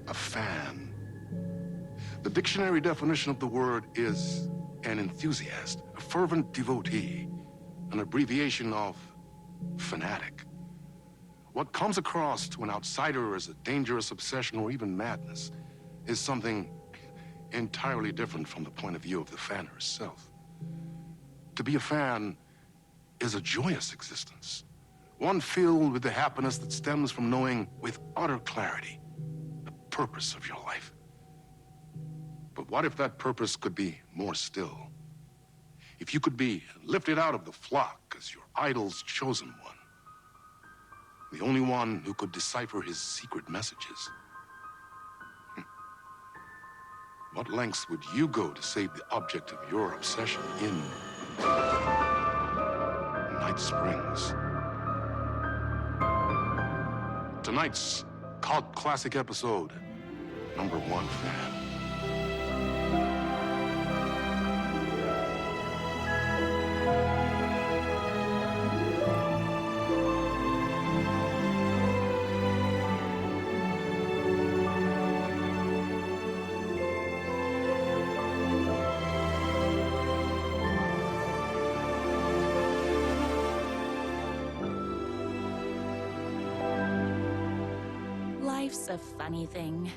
A fan. The dictionary definition of the word is an enthusiast, a fervent devotee, an abbreviation of fanatic. What comes across to an outsider as a dangerous obsession or even madness is something entirely different from the point of view of the fan herself. To be a fan is a joyous existence, one filled with the happiness that stems from knowing with utter clarity the purpose of your life. But what if that purpose could be more still? If you could be lifted out of the flock as your idol's chosen one, the only one who could decipher his secret messages. What lengths would you go to save the object of your obsession in Night Springs? Tonight's cult classic episode, #1 Fan. Life's a funny thing.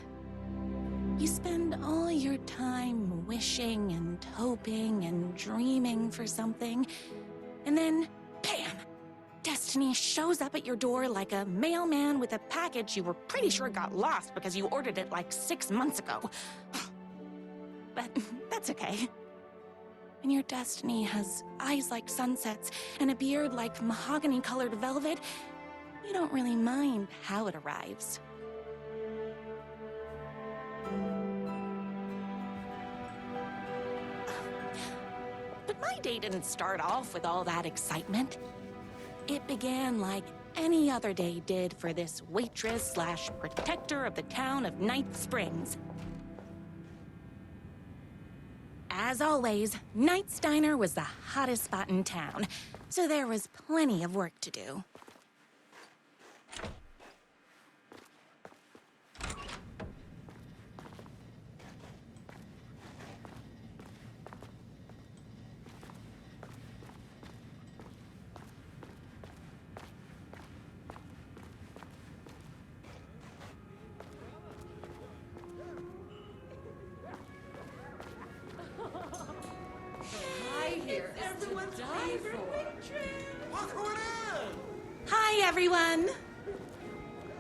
You spend all your time wishing and hoping and dreaming for something, and then, bam! Destiny shows up at your door like a mailman with a package you were pretty sure got lost because you ordered it like 6 months ago. But that's okay. When your destiny has eyes like sunsets and a beard like mahogany-colored velvet, you don't really mind how it arrives. But my day didn't start off with all that excitement. It began like any other day did for this waitress/protector of the town of Night Springs. As always, Knight's Diner was the hottest spot in town, so there was plenty of work to do. Everyone's favorite waitress! Look who it is! Hi, everyone!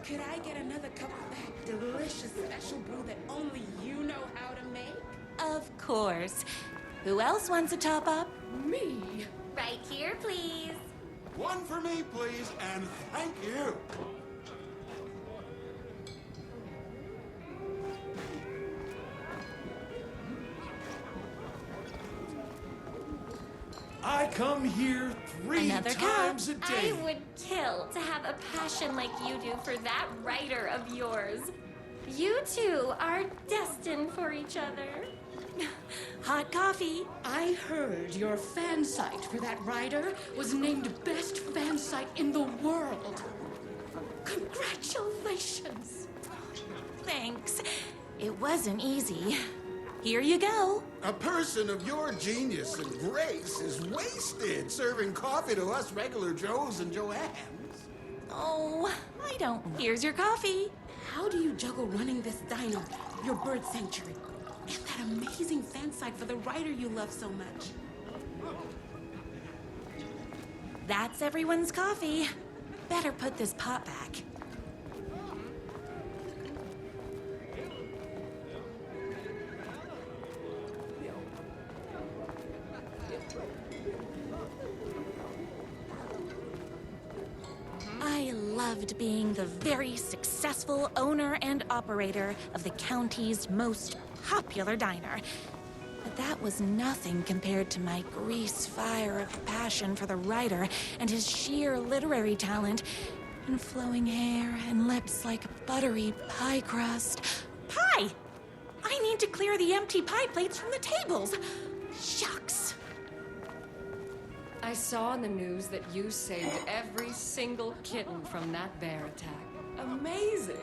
Could I get another cup of that delicious special brew that only you know how to make? Of course. Who else wants a top-up? Me? Right here, please. One for me, please, and thank you. I come here three Another cup? times a day. I would kill to have a passion like you do for that writer of yours. You two are destined for each other. Hot coffee. I heard your fan site for that writer was named best fan site in the world. Congratulations. Thanks. It wasn't easy. Here you go. A person of your genius and grace is wasted serving coffee to us regular Joes and Joannes. Oh, I don't. Here's your coffee. How do you juggle running this diner, your bird sanctuary, and that amazing fan site for the writer you love so much? That's everyone's coffee. Better put this pot back. I loved being the very successful owner and operator of the county's most popular diner. But that was nothing compared to my grease fire of passion for the writer and his sheer literary talent, and flowing hair and lips like buttery pie crust. Pie! I need to clear the empty pie plates from the tables. Shucks. I saw in the news that you saved every single kitten from that bear attack. Amazing!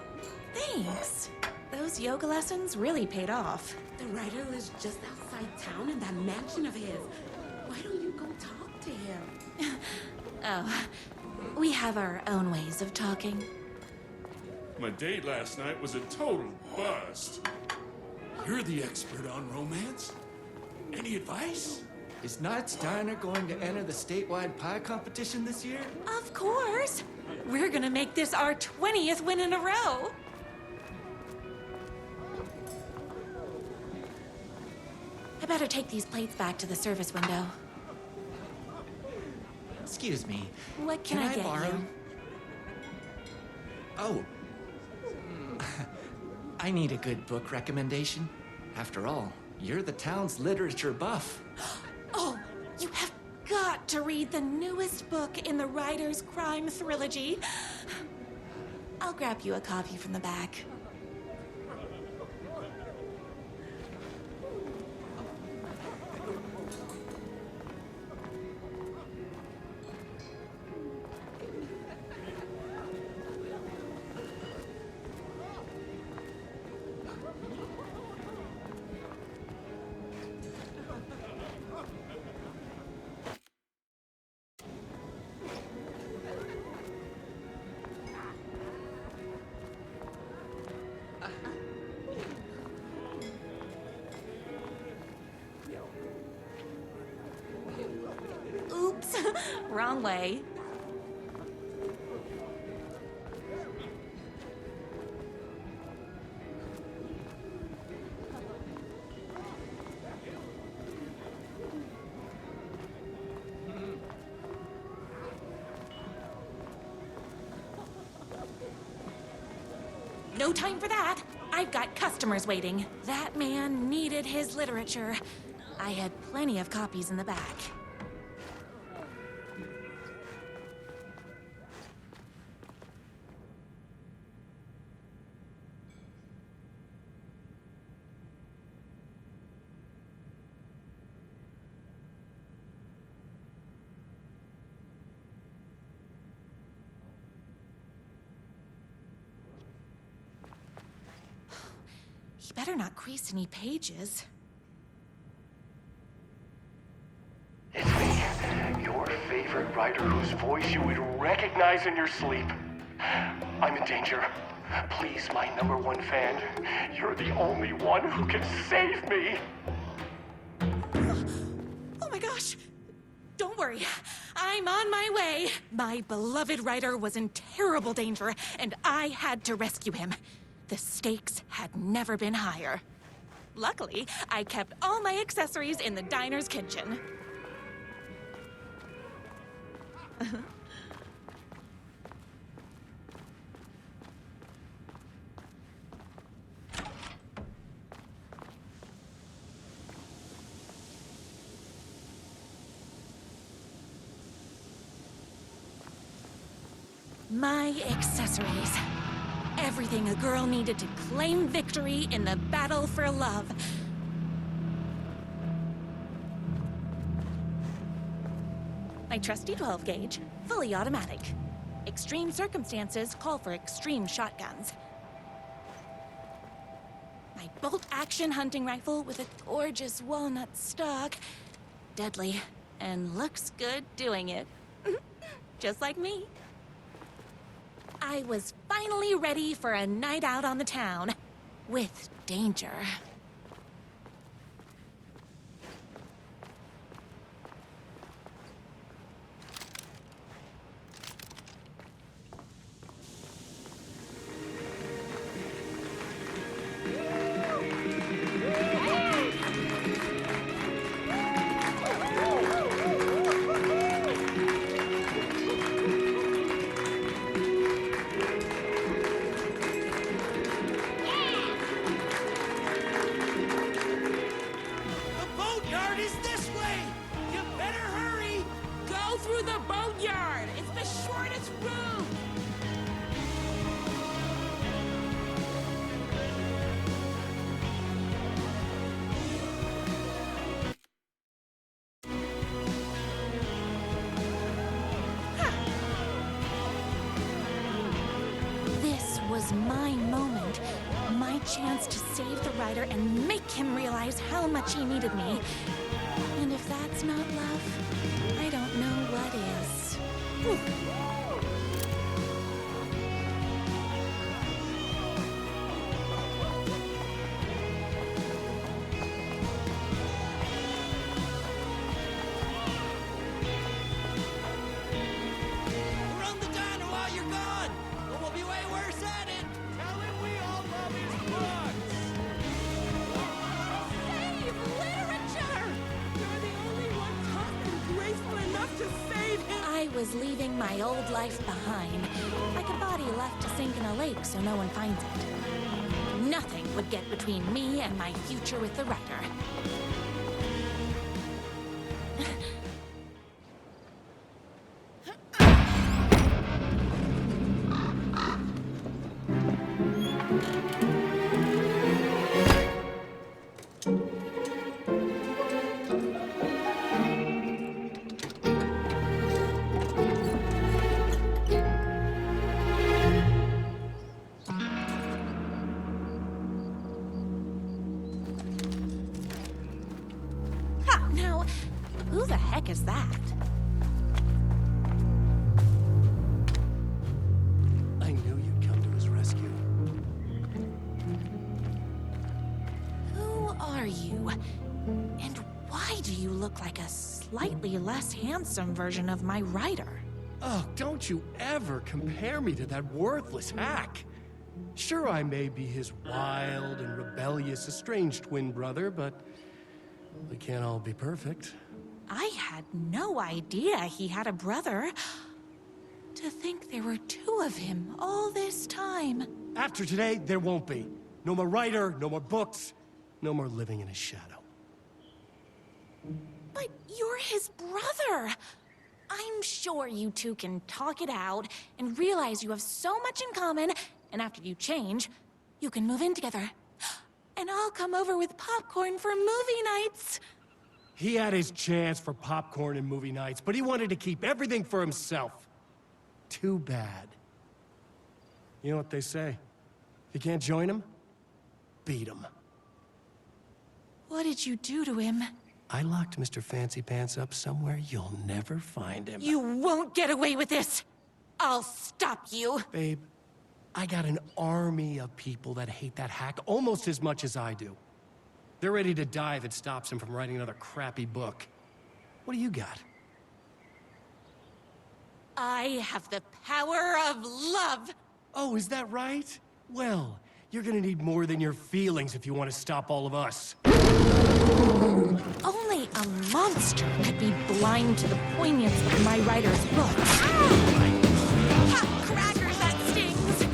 Thanks. Those yoga lessons really paid off. The writer lives just outside town in that mansion of his. Why don't you go talk to him? Oh, we have our own ways of talking. My date last night was a total bust. You're the expert on romance. Any advice? Is Knight's Diner going to enter the statewide pie competition this year? Of course! We're gonna make this our 20th win in a row! I better take these plates back to the service window. Excuse me. What can I get borrow? you? Oh. I need a good book recommendation. After all, you're the town's literature buff. Oh, you have got to read the newest book in the Writer's Crime Trilogy. I'll grab you a copy from the back. Oops, wrong way. No time for that. I've got customers waiting. That man needed his literature. I had plenty of copies in the back. He better not crease any pages. It's me, your favorite writer whose voice you would recognize in your sleep. I'm in danger. Please, my #1 fan, you're the only one who can save me. Oh my gosh! Don't worry, I'm on my way. My beloved writer was in terrible danger, and I had to rescue him. The stakes had never been higher. Luckily, I kept all my accessories in the diner's kitchen. My accessories. Everything a girl needed to claim victory in the battle for love. My trusty 12 gauge, fully automatic. Extreme circumstances call for extreme shotguns. My bolt-action hunting rifle with a gorgeous walnut stock. Deadly, and looks good doing it. Just like me. I was finally ready for a night out on the town. With danger. my moment, my chance to save the writer and make him realize how much he needed me. And if that's not love, I don't know what is. Whew. Run the diner while you're gone, or we'll be way worse at it. Tell him we all love his books. Save literature! You're the only one tough and graceful enough to save him! I was leaving my old life behind, like a body left to sink in a lake so no one finds it. Nothing would get between me and my future with the writer. Ha! Now, who the heck is that? I knew you'd come to his rescue. Who are you? And why do you look like a slightly less handsome version of my writer? Oh, don't you ever compare me to that worthless hack. Sure, I may be his wild and rebellious estranged twin brother, but we can't all be perfect. I had no idea he had a brother. To think there were two of him all this time. After today, there won't be. No more writer, no more books, no more living in his shadow. But you're his brother. I'm sure you two can talk it out and realize you have so much in common, and after you change, you can move in together. And I'll come over with popcorn for movie nights. He had his chance for popcorn and movie nights, but he wanted to keep everything for himself. Too bad. You know what they say? If you can't join him, beat him. What did you do to him? I locked Mr. Fancy Pants up somewhere you'll never find him. You won't get away with this. I'll stop you. Babe, I got an army of people that hate that hack almost as much as I do. They're ready to die if it stops him from writing another crappy book. What do you got? I have the power of love. Oh, is that right? Well, you're gonna need more than your feelings if you want to stop all of us. Only a monster could be blind to the poignance of my writer's books. Hot crackers, that stings!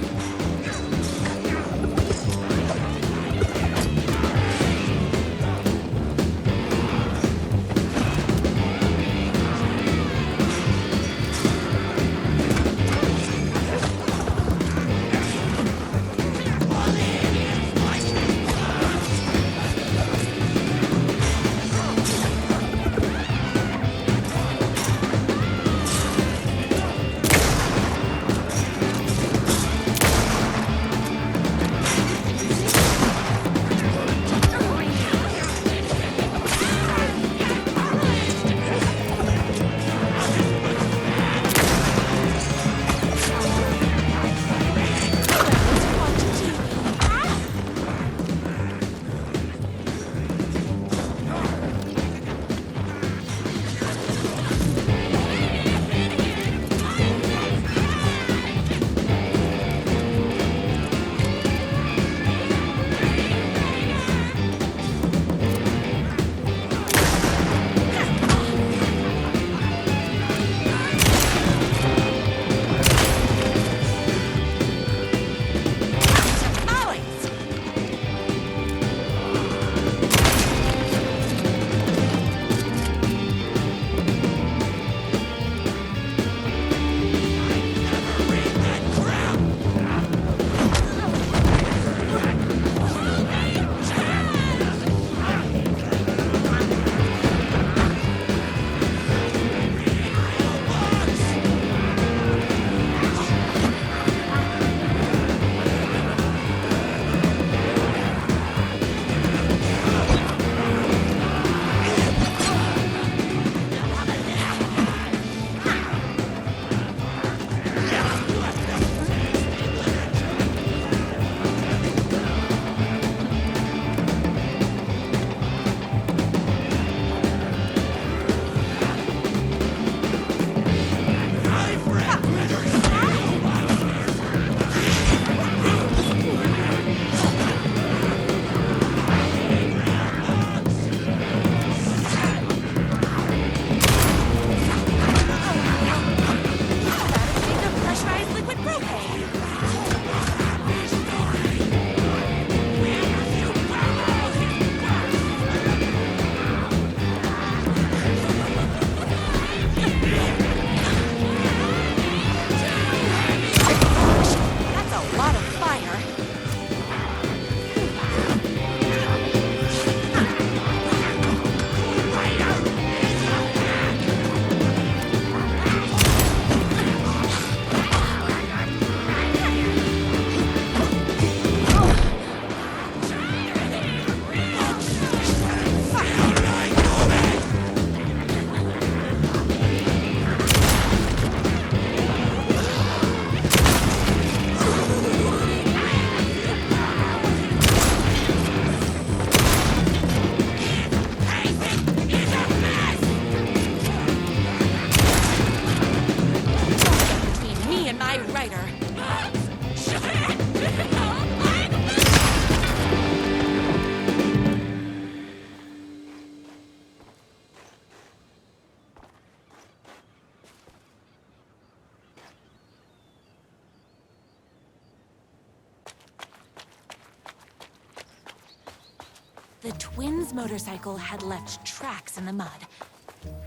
The twins' motorcycle had left tracks in the mud.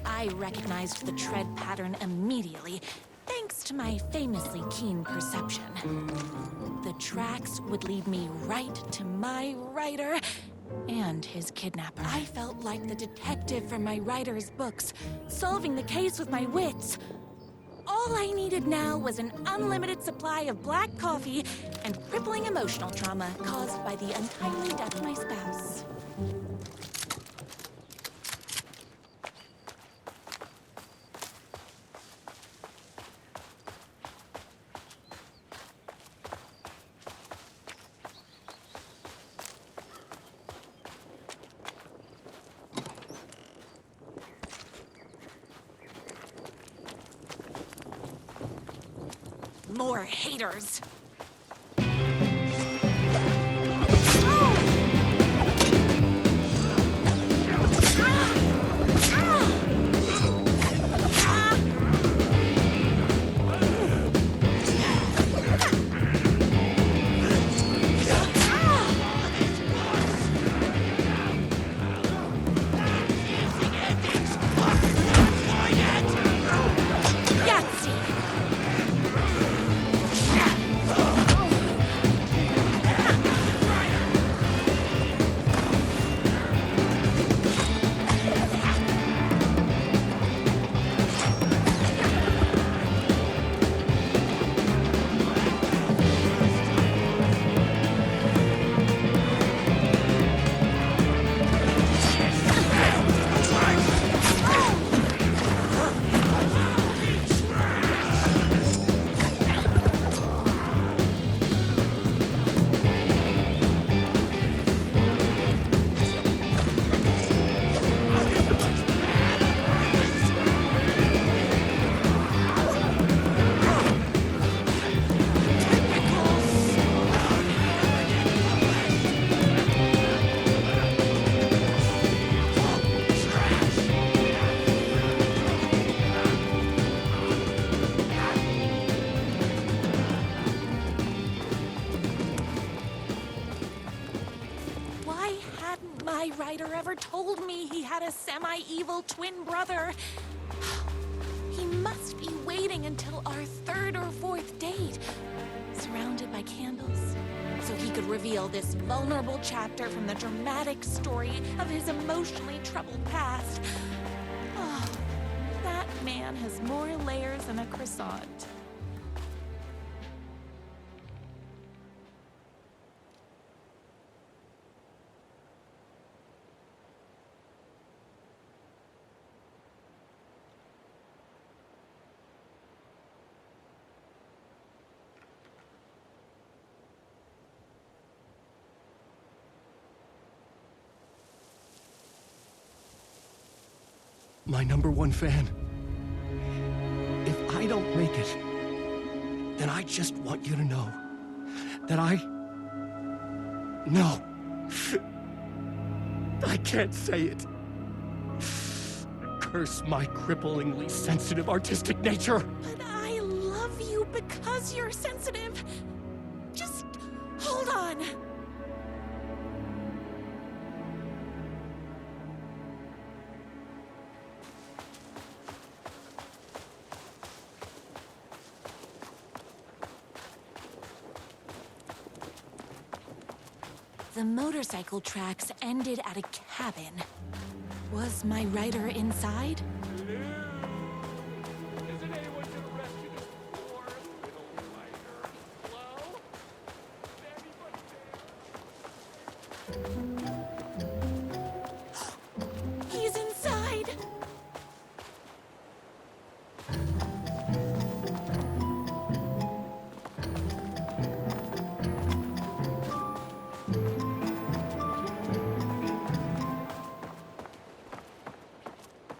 I recognized the tread pattern immediately, thanks to my famously keen perception. The tracks would lead me right to my rider and his kidnapper. I felt like the detective from my writer's books, solving the case with my wits. All I needed now was an unlimited supply of black coffee and crippling emotional trauma caused by the untimely death of my spouse. More haters. My writer ever told me he had a semi-evil twin brother. He must be waiting until our third or fourth date, surrounded by candles, so he could reveal this vulnerable chapter from the dramatic story of his emotionally troubled past. Oh, that man has more layers than a croissant. My #1 fan. If I don't make it, then I just want you to know that No. I can't say it. Curse my cripplingly sensitive artistic nature. But I love you because you're sensitive. Just hold on. The motorcycle tracks ended at a cabin. Was my rider inside? Isn't anyone to the rescue this poor little fighter? Hello? Is anybody there? He's inside!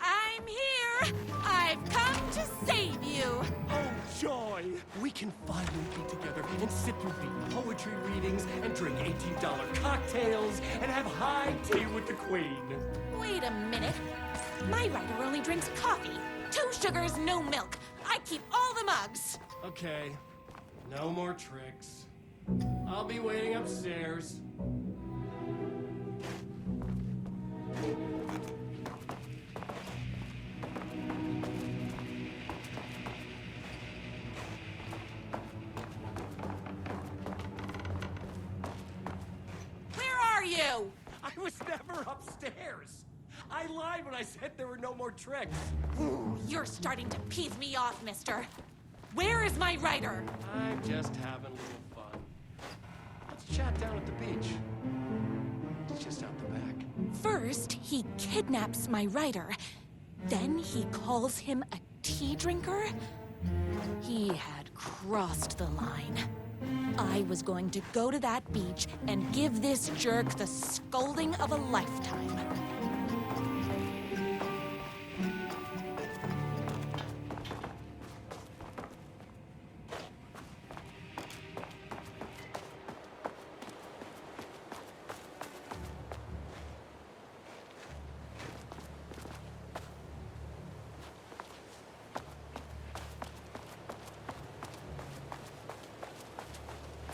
I'm here! I've come to save you! Oh, joy! We can finally be together and sit through beat poetry readings and drink $18 cocktails and have high tea with the Queen. Wait a minute. My rider only drinks coffee. 2 sugars, no milk. I keep all the mugs. Okay, no more tricks. I'll be waiting upstairs. you? I was never upstairs. I lied when I said there were no more tricks. Ooh, you're starting to peeve me off, mister. Where is my rider? I'm just having a little fun. Let's chat down at the beach. It's just out the back. First, he kidnaps my rider. Then he calls him a tea drinker. He had crossed the line. I was going to go to that beach and give this jerk the scolding of a lifetime.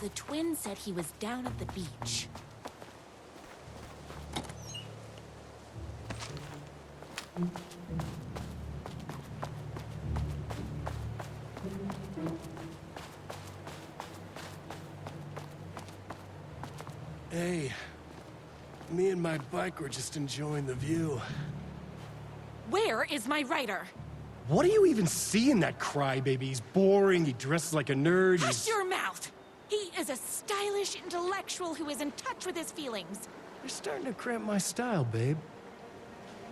The twin said he was down at the beach. Hey, me and my bike were just enjoying the view. Where is my rider? What do you even see in that crybaby? He's boring, he dresses like a nerd, Hush your mouth! He is a stylish intellectual who is in touch with his feelings. You're starting to cramp my style, babe.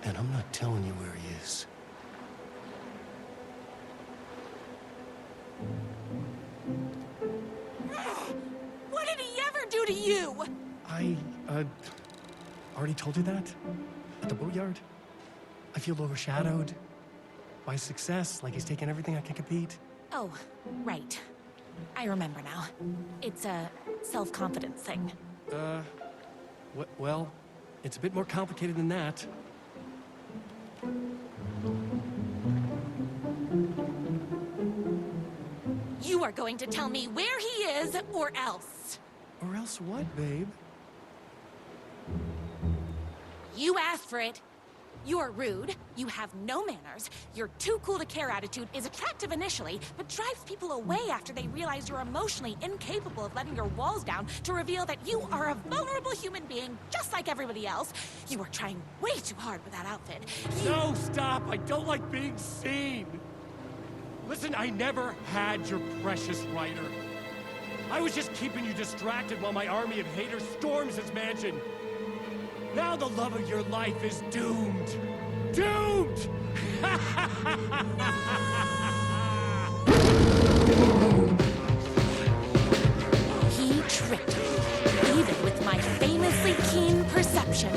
And I'm not telling you where he is. What did he ever do to you? I, already told you that? At the boatyard? I feel overshadowed by success, like he's taking everything I can compete. Oh, right. I remember now. It's a self-confidence thing. Well, it's a bit more complicated than that. You are going to tell me where he is, or else. Or else what, babe? You asked for it. You're rude, you have no manners, your too cool to care attitude is attractive initially, but drives people away after they realize you're emotionally incapable of letting your walls down to reveal that you are a vulnerable human being just like everybody else. You are trying way too hard with that outfit. No, stop! I don't like being seen! Listen, I never had your precious rider. I was just keeping you distracted while my army of haters storms his mansion. Now the love of your life is doomed! Doomed! He tricked me, even with my famously keen perception.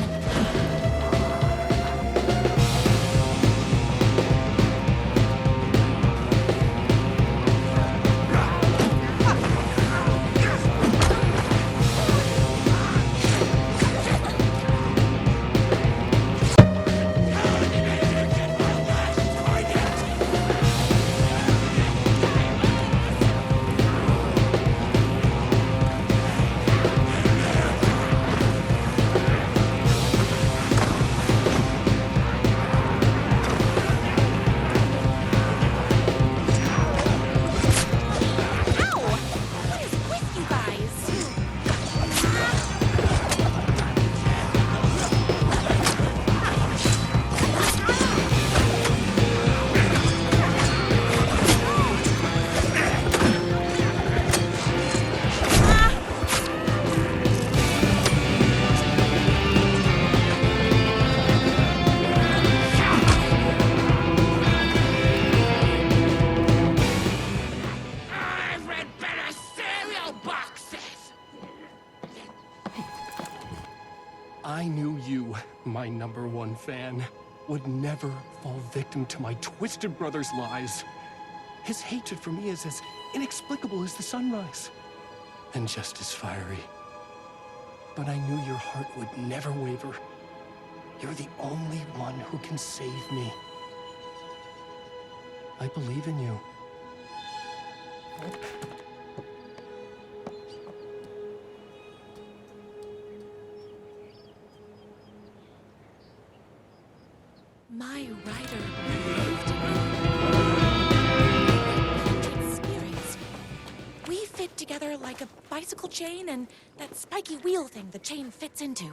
I knew you, my #1 fan, would never fall victim to my twisted brother's lies. His hatred for me is as inexplicable as the sunrise, and just as fiery. But I knew your heart would never waver. You're the only one who can save me. I believe in you. My rider believed in me. Kindred spirits. We fit together like a bicycle chain and that spiky wheel thing the chain fits into.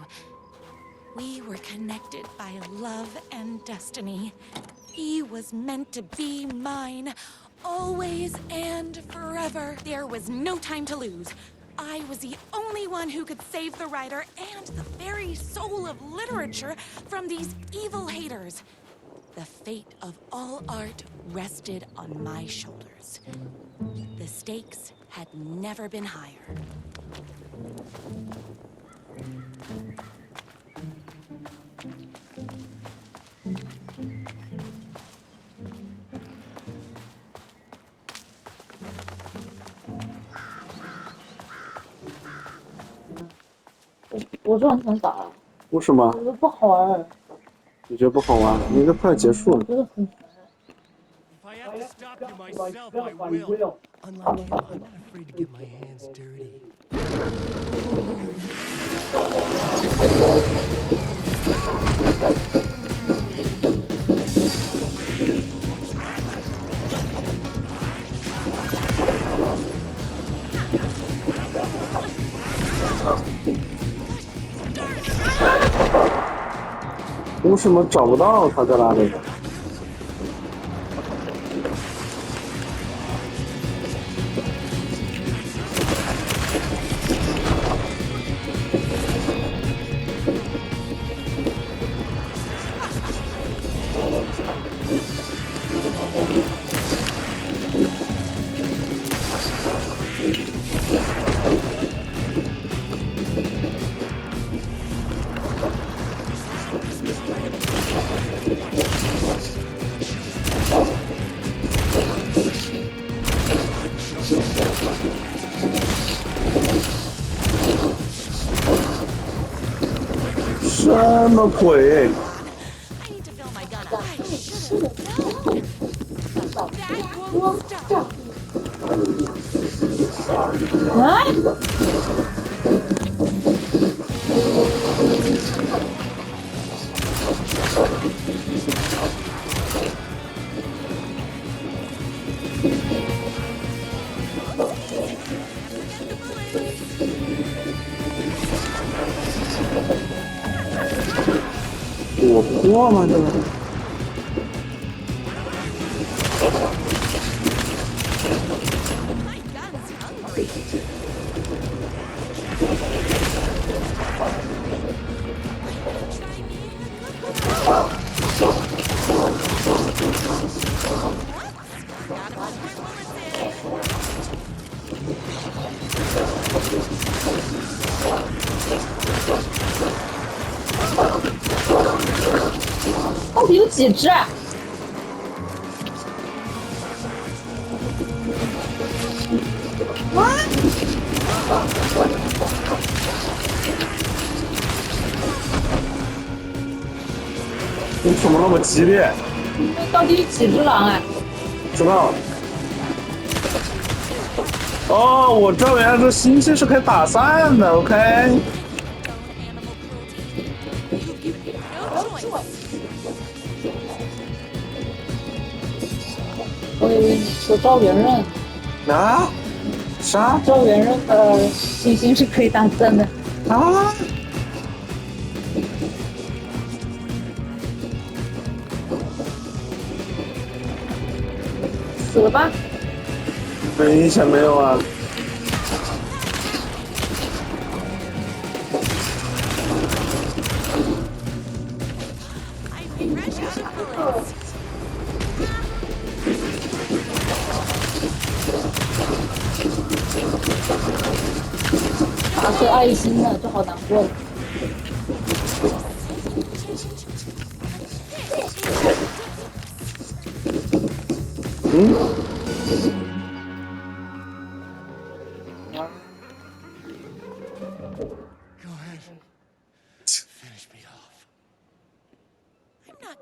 We were connected by love and destiny. He was meant to be mine, always and forever. There was no time to lose. I was the only one who could save the writer and the very soul of literature from these evil haters. The fate of all art rested on my shoulders. The stakes had never been higher. 我就很想打，为什么？我觉得不好玩。你觉得不好玩？你应该快结束了。我觉得很烦。 If I have to stop you myself, I will. Unlike you, I'm not afraid to get my hands dirty. 为什么找不到他在哪里？什么鬼？ I need to fill my gun up. I should have known. That won't stop. 我破吗？这个？ My gun's hungry. 到底有几只啊？为什么那么激烈？到底有几只狼啊？知道。哦，我知道原来这星星是可以打散的。OK。 我以为你说赵元任。啊？啥？赵元任的星星是可以打散的。啊？ 死了吧？明显没有啊。打是爱心的，这好难过了。嗯。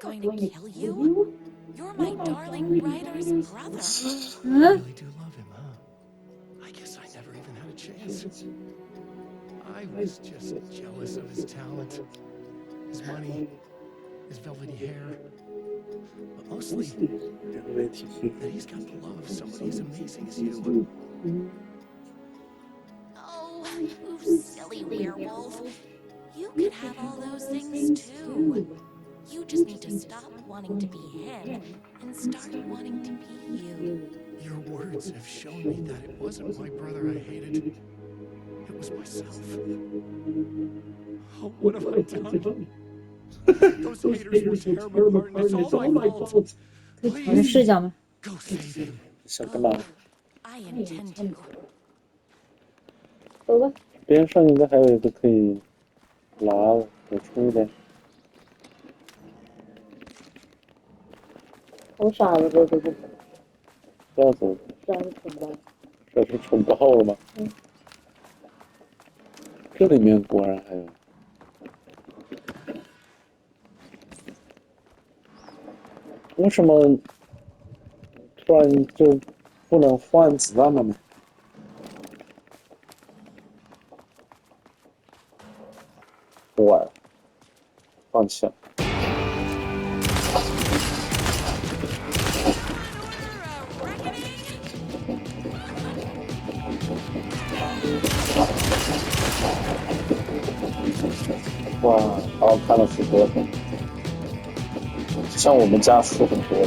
Going to kill you? You're my darling writer's brother. I really do love him, huh? I guess I never even had a chance. I was just jealous of his talent, his money, his velvety hair, but mostly that he's got the love of somebody as amazing as you. Oh, be a werewolf. You could have all those things too. You just need to stop wanting to be him and start wanting to be you. Your words have shown me that it wasn't my brother I hated. It was myself. Oh, what have I done? Those haters will tear me apart, and it's all my fault. 可以调整视角吗？ Go save him. 想干嘛？ I intend to. 走吧。边上应该还有一个可以拿补充一点。好傻子，这个。这样子。这样是蠢包。这是蠢爆了吗？嗯。这里面果然还有。为什么突然就不能换子弹了呢？不玩了，放弃了。哇，好好看的副歌，像我们家书很多。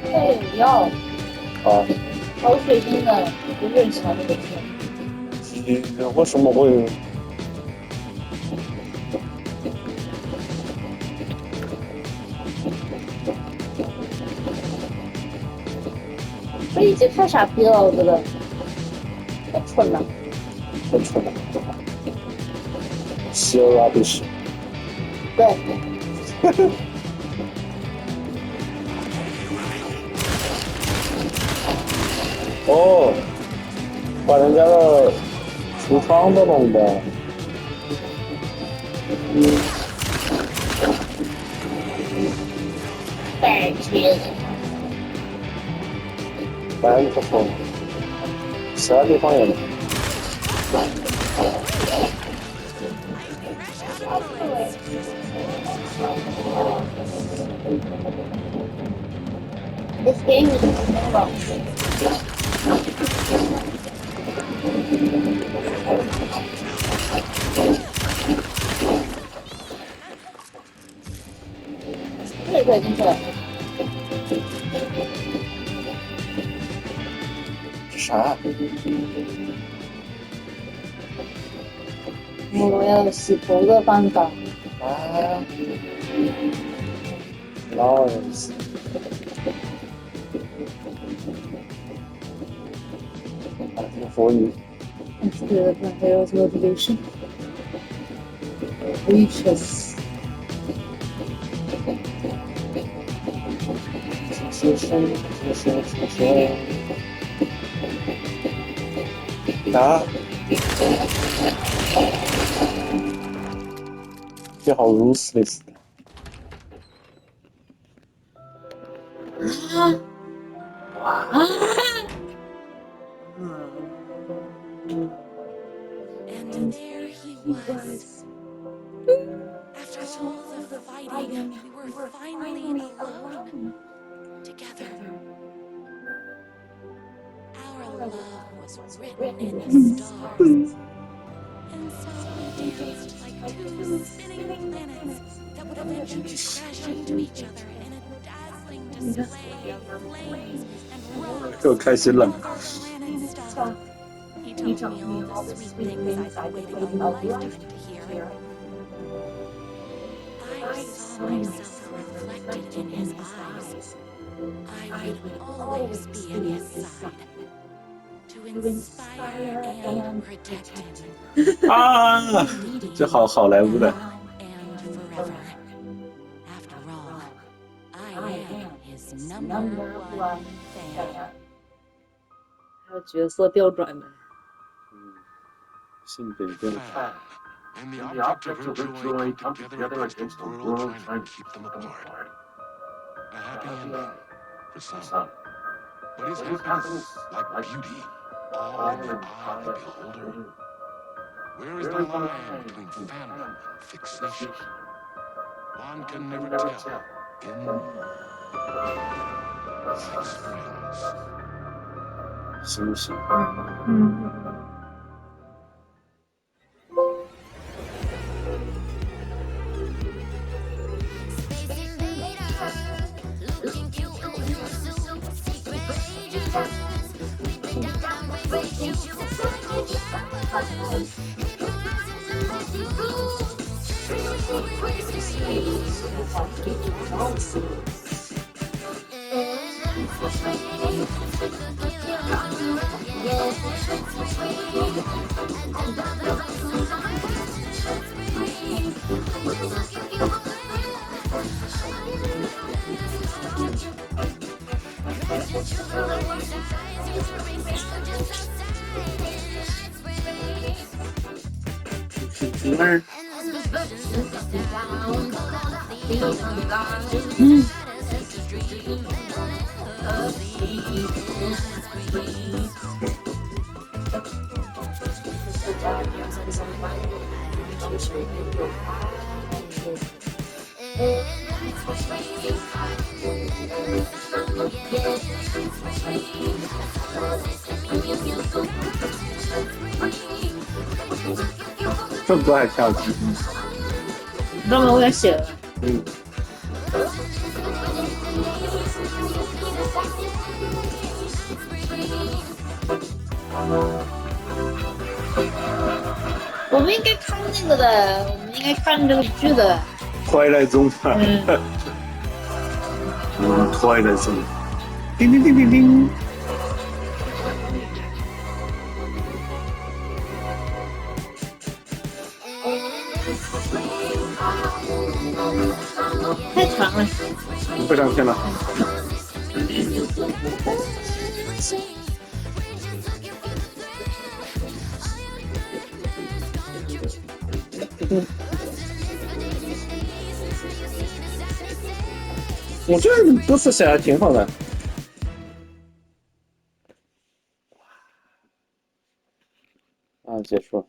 这里有药，啊，好血腥的，不是很喜欢这个片。你为什么会？这一集太傻逼了，我觉得太蠢了，太蠢了。Still rubbish。对。哦，把人家的橱窗都弄的。白痴。白不错，其他地方也能。This game is incredible.这也可以进去了。啥？我要洗头的办法。啊，Lawrence。For you. Instead of my hero's motivation. Reaches. 啊！这好 ruthless 的。And there he was. After all the fighting, we were finally alone. Together. Our love was written in the stars. And so we danced like two spinning planets that would eventually crash into each other in a dazzling display of flames and roads. 又开心了。He told me all the sweet things I've been waiting a lifetime to hear. I saw myself reflected in his eyes. I would always be at his side. To inspire and protect him. 啊，这好莱坞的。 And forever. After all, I am his #1 fan. 还有角色调转的。性别变态。And the object of her joy come together against the world trying to keep them apart. A happy ending for some. But is happiness like beauty, all in the eye of the beholder? Where is the line between fandom and fixation? One can never tell in Night Springs. 行行。这么多还跳机？专门为了写的。我们应该看那个的，我们应该看这个剧的。Twilight Zone。Twilight Zone。叮叮叮叮叮。太长了。非常漂亮。我觉得歌词写的挺好的。啊，结束了。